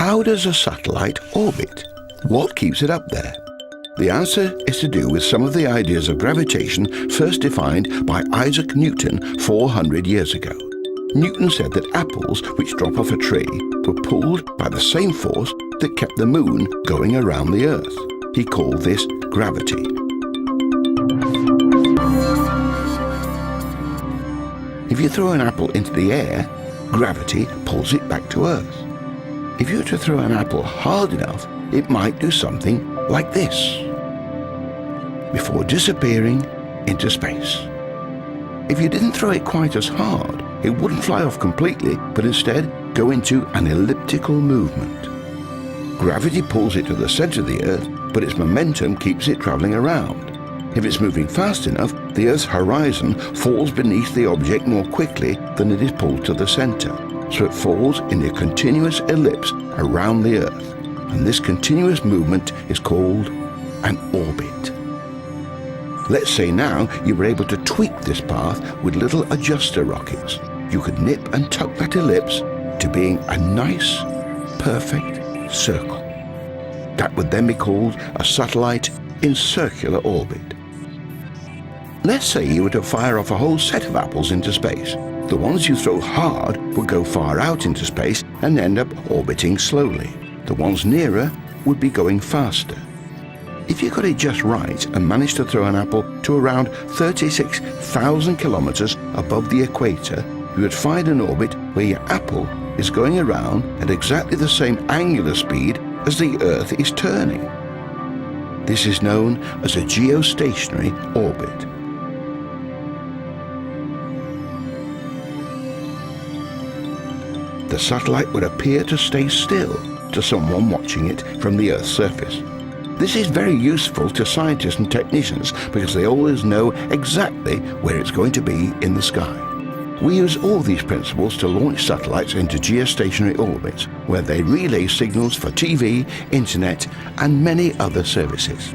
how does a satellite orbit? What keeps it up there? The answer is to do with some of the ideas of gravitation first defined by Isaac Newton 400 years ago. Newton said that apples which drop off a tree were pulled by the same force that kept the moon going around the Earth. He called this gravity. If you throw an apple into the air, gravity pulls it back to Earth. If you were to throw an apple hard enough, it might do something like this, before disappearing into space. If you didn't throw it quite as hard, it wouldn't fly off completely, but instead go into an elliptical movement. Gravity pulls it to the center of the Earth, but its momentum keeps it traveling around. If it's moving fast enough, the Earth's horizon falls beneath the object more quickly than it is pulled to the center, so it falls in a continuous ellipse around the Earth. And this continuous movement is called an orbit. Let's say now you were able to tweak this path with little adjuster rockets. You could nip and tuck that ellipse to being a nice, perfect circle. That would then be called a satellite in circular orbit. Let's say you were to fire off a whole set of apples into space. The ones you throw hard would go far out into space and end up orbiting slowly. The ones nearer would be going faster. If you got it just right and managed to throw an apple to around 36,000 kilometers above the equator, you would find an orbit where your apple is going around at exactly the same angular speed as the Earth is turning. This is known as a geostationary orbit. The satellite would appear to stay still to someone watching it from the Earth's surface. This is very useful to scientists and technicians because they always know exactly where it's going to be in the sky. We use all these principles to launch satellites into geostationary orbits, where they relay signals for TV, internet, and many other services.